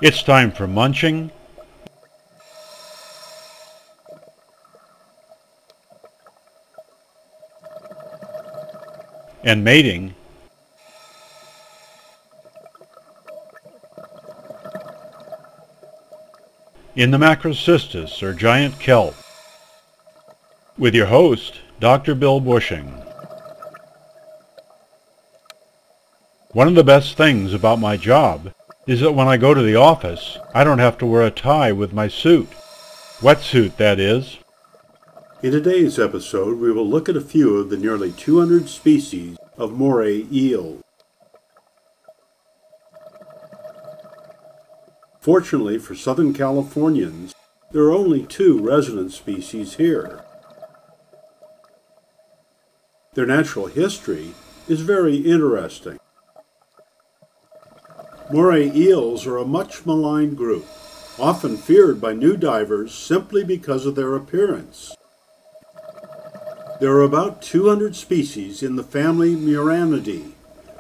It's time for munching and mating in the Macrocystis, or giant kelp, with your host, Dr. Bill Bushing. One of the best things about my job is that when I go to the office, I don't have to wear a tie with my suit. Wetsuit, that is. In today's episode, we will look at a few of the nearly 200 species of moray eel. Fortunately for Southern Californians, there are only 2 resident species here. Their natural history is very interesting. Moray eels are a much maligned group, often feared by new divers simply because of their appearance. There are about 200 species in the family Muranidae,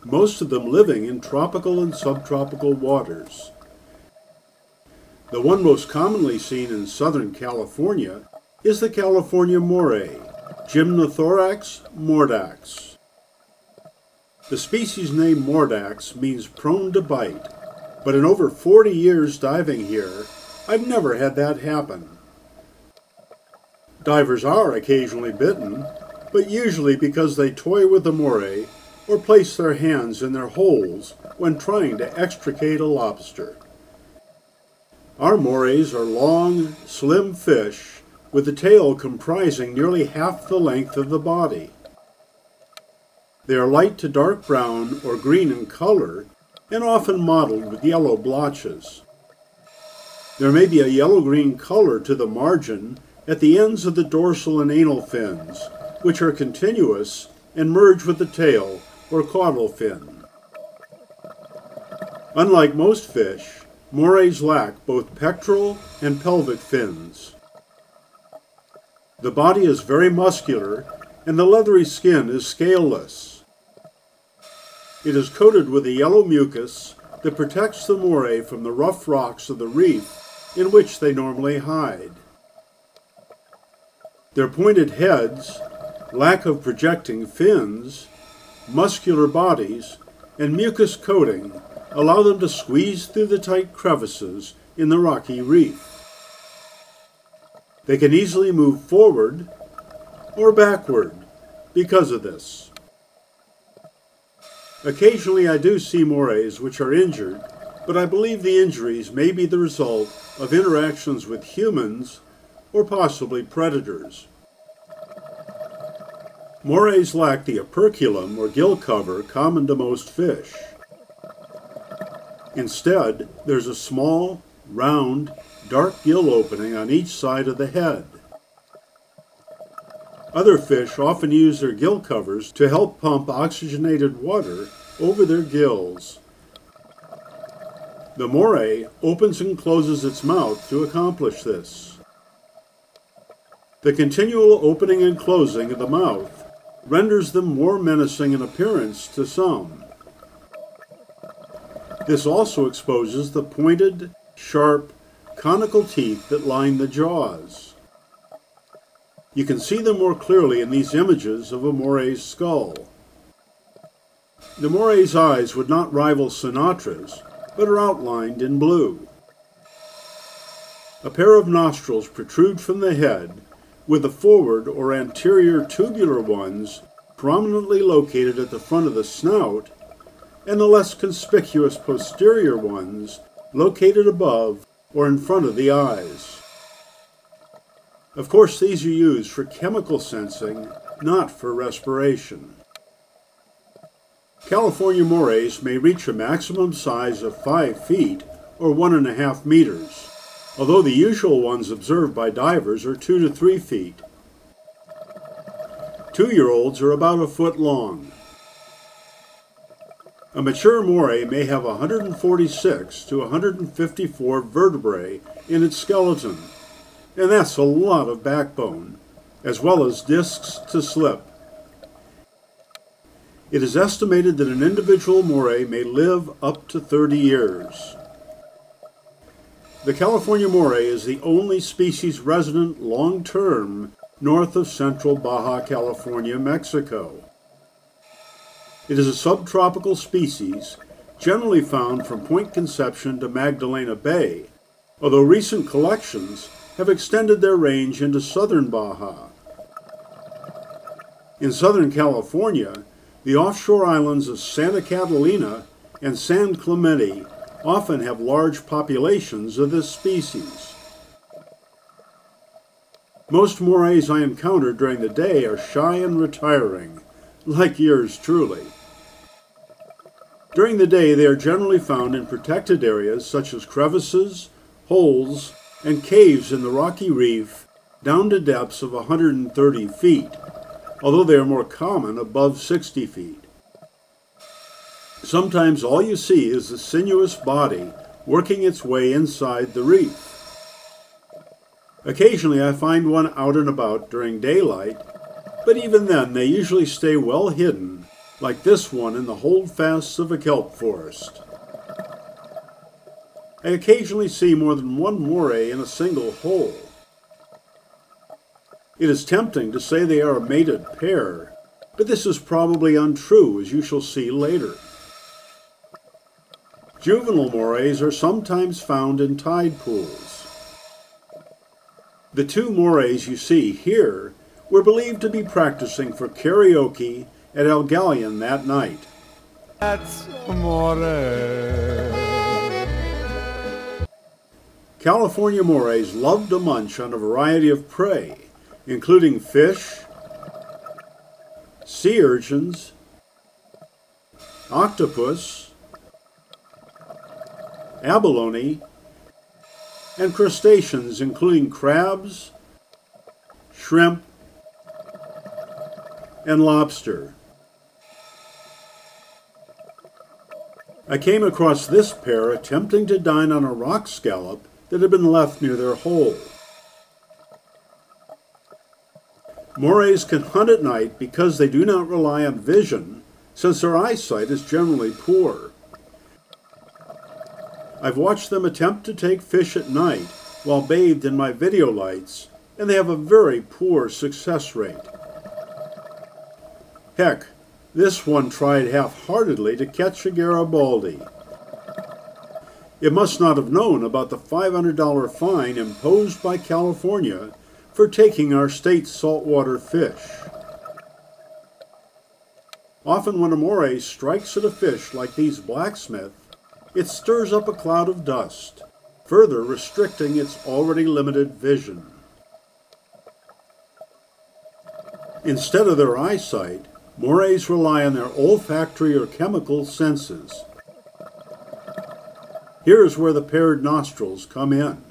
most of them living in tropical and subtropical waters. The one most commonly seen in Southern California is the California moray, Gymnothorax mordax. The species name mordax means prone to bite, but in over 40 years diving here, I've never had that happen. Divers are occasionally bitten, but usually because they toy with the moray or place their hands in their holes when trying to extricate a lobster. Our morays are long, slim fish with the tail comprising nearly half the length of the body. They are light to dark brown or green in color and often mottled with yellow blotches. There may be a yellow-green color to the margin at the ends of the dorsal and anal fins, which are continuous and merge with the tail or caudal fin. Unlike most fish, morays lack both pectoral and pelvic fins. The body is very muscular and the leathery skin is scaleless. It is coated with a yellow mucus that protects the moray from the rough rocks of the reef in which they normally hide. Their pointed heads, lack of projecting fins, muscular bodies, and mucus coating allow them to squeeze through the tight crevices in the rocky reef. They can easily move forward or backward because of this. Occasionally I do see morays which are injured, but I believe the injuries may be the result of interactions with humans or possibly predators. Morays lack the operculum or gill cover common to most fish. Instead, there's a small, round, dark gill opening on each side of the head. Other fish often use their gill covers to help pump oxygenated water over their gills. The moray opens and closes its mouth to accomplish this. The continual opening and closing of the mouth renders them more menacing in appearance to some. This also exposes the pointed, sharp, conical teeth that line the jaws. You can see them more clearly in these images of a moray's skull. The moray's eyes would not rival Sinatra's, but are outlined in blue. A pair of nostrils protrude from the head, with the forward or anterior tubular ones prominently located at the front of the snout, and the less conspicuous posterior ones located above or in front of the eyes. Of course, these are used for chemical sensing, not for respiration. California morays may reach a maximum size of 5 feet or 1.5 meters, although the usual ones observed by divers are 2 to 3 feet. 2-year-olds are about a foot long. A mature moray may have 146 to 154 vertebrae in its skeleton, and that's a lot of backbone, as well as discs to slip. It is estimated that an individual moray may live up to 30 years. The California moray is the only species resident long-term north of central Baja California, Mexico. It is a subtropical species, generally found from Point Conception to Magdalena Bay, although recent collections have extended their range into southern Baja. In southern California, the offshore islands of Santa Catalina and San Clemente often have large populations of this species. Most morays I encounter during the day are shy and retiring, like yours truly. During the day, they are generally found in protected areas such as crevices, holes, and caves in the rocky reef down to depths of 130 feet, although they are more common above 60 feet. Sometimes all you see is the sinuous body working its way inside the reef. Occasionally I find one out and about during daylight, but even then they usually stay well hidden, like this one in the holdfasts of a kelp forest. I occasionally see more than one moray in a single hole. It is tempting to say they are a mated pair, but this is probably untrue, as you shall see later. Juvenile morays are sometimes found in tide pools. The two morays you see here were believed to be practicing for karaoke at El Galleon that night. That's a moray. California morays love to munch on a variety of prey, including fish, sea urchins, octopus, abalone, and crustaceans including crabs, shrimp, and lobster. I came across this pair attempting to dine on a rock scallop that had been left near their hole. Morays can hunt at night because they do not rely on vision, since their eyesight is generally poor. I've watched them attempt to take fish at night while bathed in my video lights, and they have a very poor success rate. Heck, this one tried half-heartedly to catch a Garibaldi. It must not have known about the $500 fine imposed by California for taking our state's saltwater fish. Often when a moray strikes at a fish like these blacksmith, it stirs up a cloud of dust, further restricting its already limited vision. Instead of their eyesight, morays rely on their olfactory or chemical senses. Here is where the paired nostrils come in.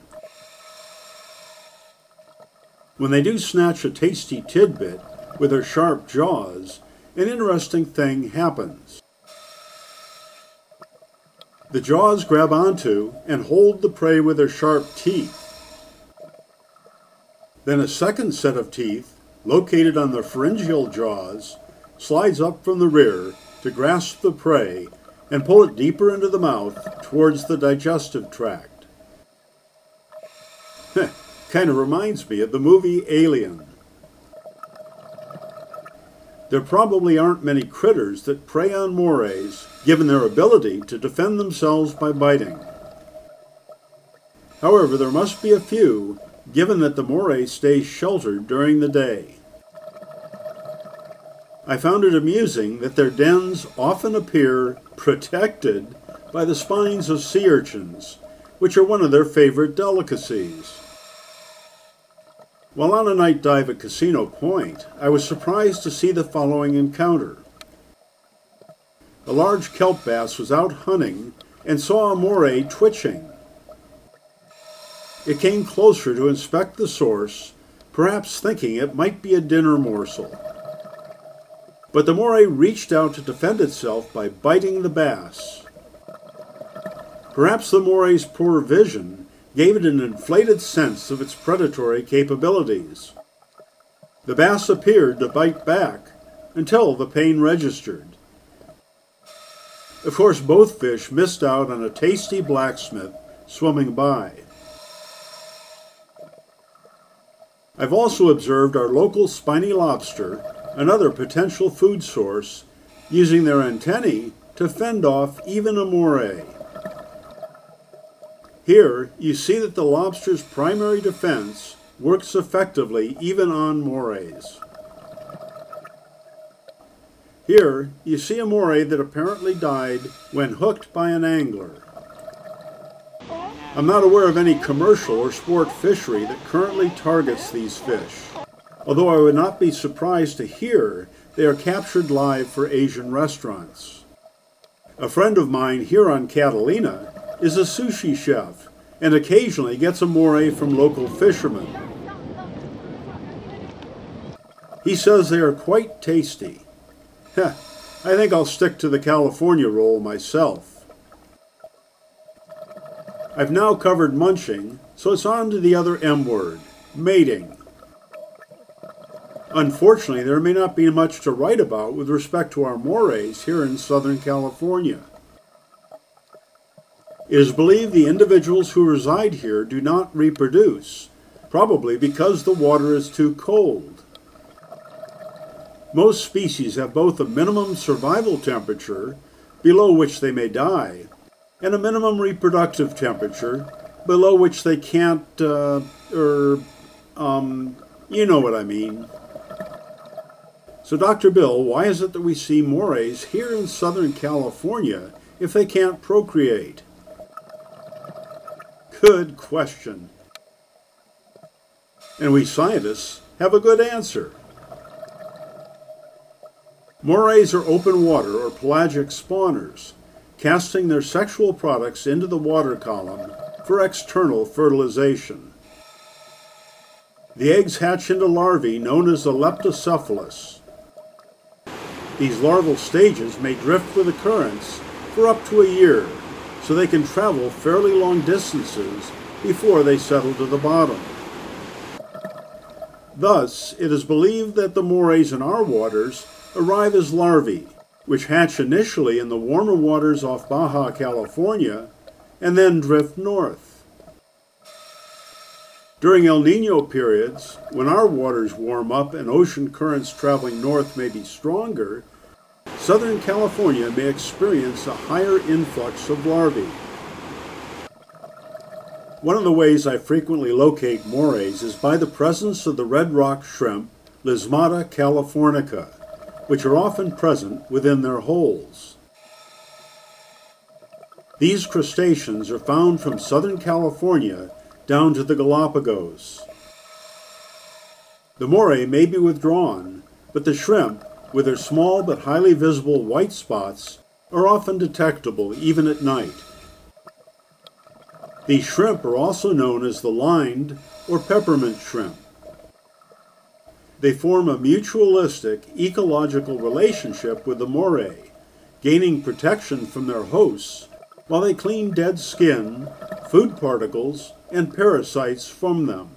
When they do snatch a tasty tidbit with their sharp jaws, an interesting thing happens. The jaws grab onto and hold the prey with their sharp teeth. Then a second set of teeth, located on the pharyngeal jaws, slides up from the rear to grasp the prey and pull it deeper into the mouth towards the digestive tract. Kind of reminds me of the movie Alien. There probably aren't many critters that prey on morays, given their ability to defend themselves by biting. However, there must be a few, given that the moray stays sheltered during the day. I found it amusing that their dens often appear protected by the spines of sea urchins, which are one of their favorite delicacies. While on a night dive at Casino Point, I was surprised to see the following encounter. A large kelp bass was out hunting and saw a moray twitching. It came closer to inspect the source, perhaps thinking it might be a dinner morsel. But the moray reached out to defend itself by biting the bass. Perhaps the moray's poor vision gave it an inflated sense of its predatory capabilities. The bass appeared to bite back until the pain registered. Of course, both fish missed out on a tasty blacksmith swimming by. I've also observed our local spiny lobster, another potential food source, using their antennae to fend off even a moray. Here, you see that the lobster's primary defense works effectively even on morays. Here, you see a moray that apparently died when hooked by an angler. I'm not aware of any commercial or sport fishery that currently targets these fish, although I would not be surprised to hear they are captured live for Asian restaurants. A friend of mine here on Catalina is a sushi chef and occasionally gets a moray from local fishermen. He says they are quite tasty. I think I'll stick to the California roll myself. I've now covered munching, so it's on to the other M word, mating. Unfortunately, there may not be much to write about with respect to our morays here in Southern California. It is believed the individuals who reside here do not reproduce, probably because the water is too cold. Most species have both a minimum survival temperature, below which they may die, and a minimum reproductive temperature, below which they can't, you know what I mean. So Dr. Bill, why is it that we see morays here in Southern California if they can't procreate? Good question. And we scientists have a good answer. Morays are open water or pelagic spawners, casting their sexual products into the water column for external fertilization. The eggs hatch into larvae known as the leptocephalus. These larval stages may drift with the currents for up to a year, so they can travel fairly long distances before they settle to the bottom. Thus, it is believed that the morays in our waters arrive as larvae, which hatch initially in the warmer waters off Baja California and then drift north. During El Niño periods, when our waters warm up and ocean currents traveling north may be stronger, Southern California may experience a higher influx of larvae. One of the ways I frequently locate morays is by the presence of the red rock shrimp, Lismata californica, which are often present within their holes. These crustaceans are found from Southern California down to the Galapagos. The moray may be withdrawn, but the shrimp, with their small but highly visible white spots, are often detectable even at night. These shrimp are also known as the lined or peppermint shrimp. They form a mutualistic ecological relationship with the moray, gaining protection from their hosts while they clean dead skin, food particles, and parasites from them.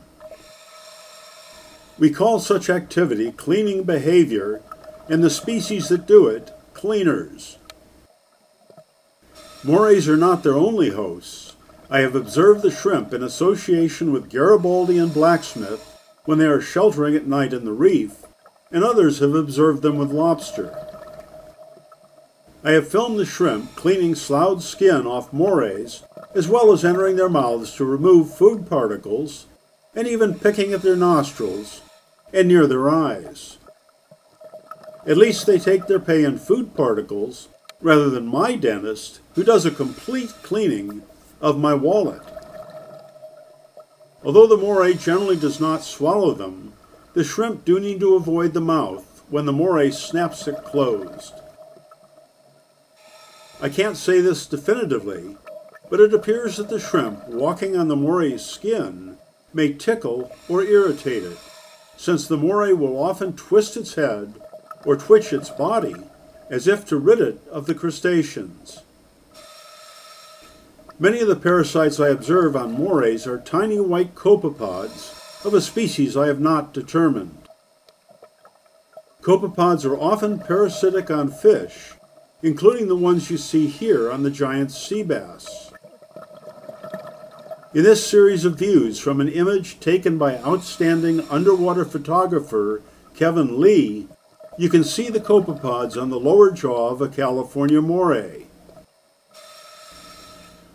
We call such activity cleaning behavior, and the species that do it, cleaners. Morays are not their only hosts. I have observed the shrimp in association with Garibaldi and blacksmith when they are sheltering at night in the reef, and others have observed them with lobster. I have filmed the shrimp cleaning sloughed skin off morays, as well as entering their mouths to remove food particles, and even picking at their nostrils and near their eyes. At least they take their pay in food particles, rather than my dentist, who does a complete cleaning of my wallet. Although the moray generally does not swallow them, the shrimp do need to avoid the mouth when the moray snaps it closed. I can't say this definitively, but it appears that the shrimp walking on the moray's skin may tickle or irritate it, since the moray will often twist its head or twitch its body as if to rid it of the crustaceans. Many of the parasites I observe on morays are tiny white copepods of a species I have not determined. Copepods are often parasitic on fish, including the ones you see here on the giant sea bass. In this series of views from an image taken by outstanding underwater photographer Kevin Lee, you can see the copepods on the lower jaw of a California moray.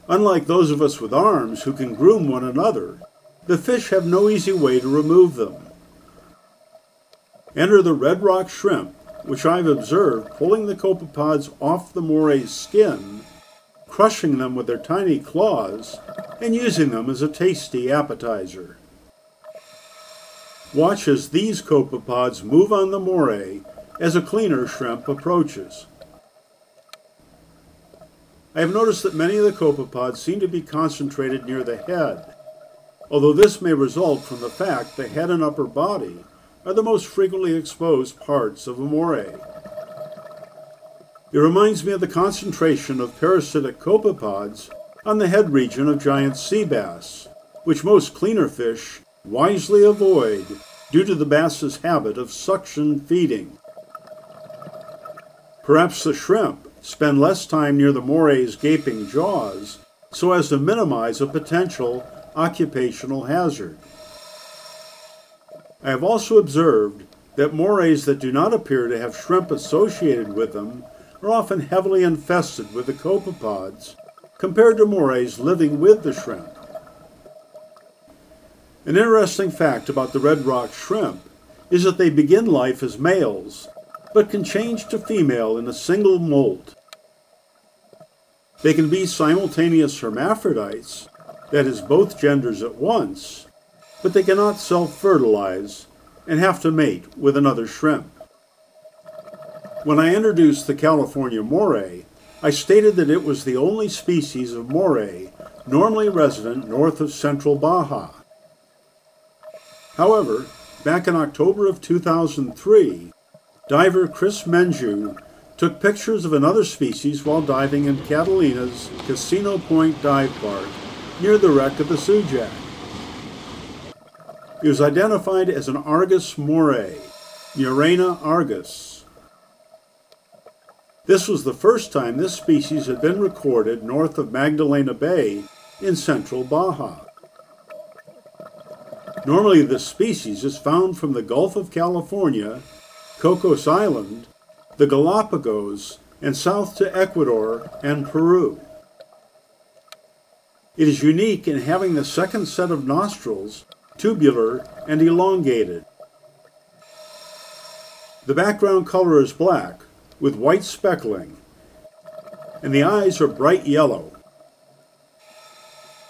Unlike those of us with arms who can groom one another, the fish have no easy way to remove them. Enter the red rock shrimp, which I've observed pulling the copepods off the moray's skin, crushing them with their tiny claws, and using them as a tasty appetizer. Watch as these copepods move on the moray as a cleaner shrimp approaches. I have noticed that many of the copepods seem to be concentrated near the head, although this may result from the fact the head and upper body are the most frequently exposed parts of a moray. It reminds me of the concentration of parasitic copepods on the head region of giant sea bass, which most cleaner fish wisely avoid due to the bass's habit of suction feeding. Perhaps the shrimp spend less time near the moray's gaping jaws so as to minimize a potential occupational hazard. I have also observed that morays that do not appear to have shrimp associated with them are often heavily infested with the copepods compared to morays living with the shrimp. An interesting fact about the red rock shrimp is that they begin life as males, but can change to female in a single molt. They can be simultaneous hermaphrodites, that is, both genders at once, but they cannot self-fertilize and have to mate with another shrimp. When I introduced the California moray, I stated that it was the only species of moray normally resident north of central Baja. However, back in October of 2003, diver Chris Menju took pictures of another species while diving in Catalina's Casino Point Dive Park near the wreck of the Sujak. It was identified as an Argus moray, Murena argus. This was the first time this species had been recorded north of Magdalena Bay in central Baja. Normally this species is found from the Gulf of California, Cocos Island, the Galapagos, and south to Ecuador and Peru. It is unique in having the second set of nostrils tubular and elongated. The background color is black with white speckling, and the eyes are bright yellow.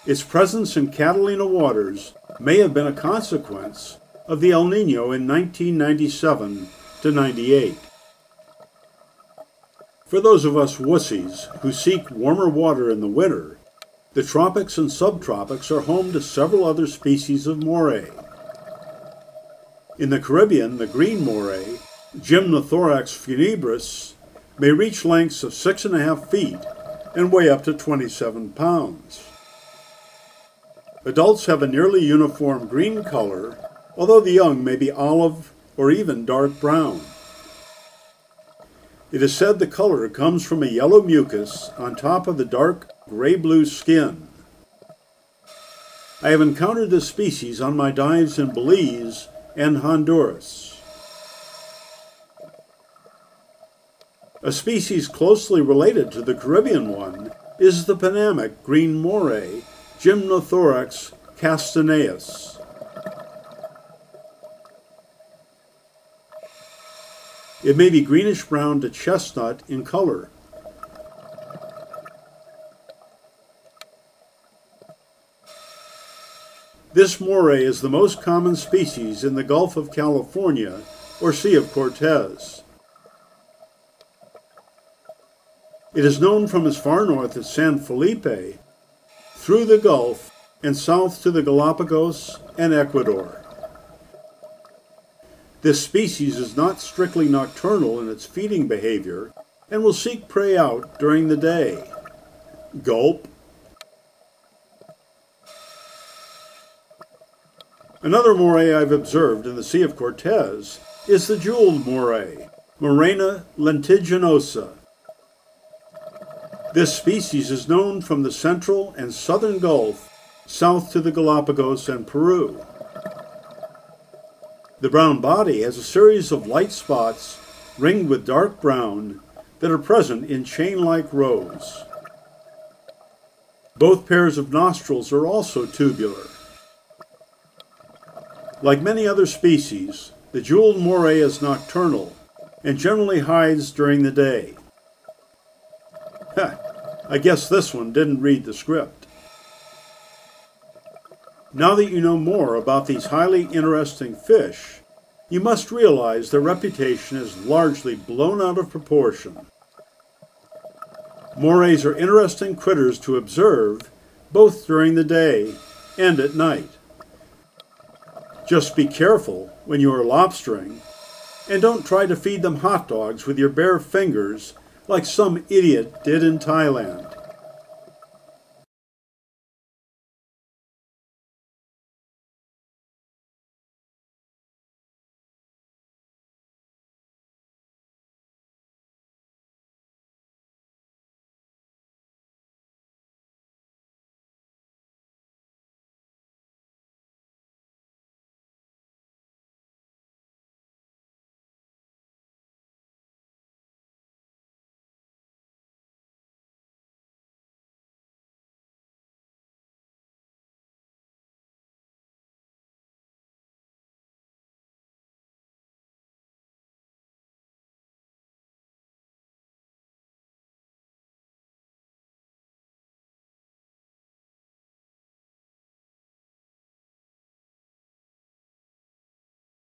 Its presence in Catalina waters may have been a consequence of the El Niño in 1997 to 98. For those of us wussies who seek warmer water in the winter, the tropics and subtropics are home to several other species of moray. In the Caribbean, the green moray, Gymnothorax funebris, may reach lengths of 6.5 feet and weigh up to 27 pounds. Adults have a nearly uniform green color, although the young may be olive or even dark brown. It is said the color comes from a yellow mucus on top of the dark gray-blue skin. I have encountered this species on my dives in Belize and Honduras. A species closely related to the Caribbean one is the Panamic green moray, Gymnothorax castaneus. It may be greenish-brown to chestnut in color. This moray is the most common species in the Gulf of California or Sea of Cortez. It is known from as far north as San Felipe, through the Gulf, and south to the Galapagos and Ecuador. This species is not strictly nocturnal in its feeding behavior and will seek prey out during the day. Gulp. Another moray I've observed in the Sea of Cortez is the jeweled moray, Murena lentiginosa. This species is known from the central and southern Gulf south to the Galapagos and Peru. The brown body has a series of light spots ringed with dark brown that are present in chain-like rows. Both pairs of nostrils are also tubular. Like many other species, the jeweled moray is nocturnal and generally hides during the day. I guess this one didn't read the script. Now that you know more about these highly interesting fish, you must realize their reputation is largely blown out of proportion. Morays are interesting critters to observe both during the day and at night. Just be careful when you are lobstering, and don't try to feed them hot dogs with your bare fingers like some idiot did in Thailand.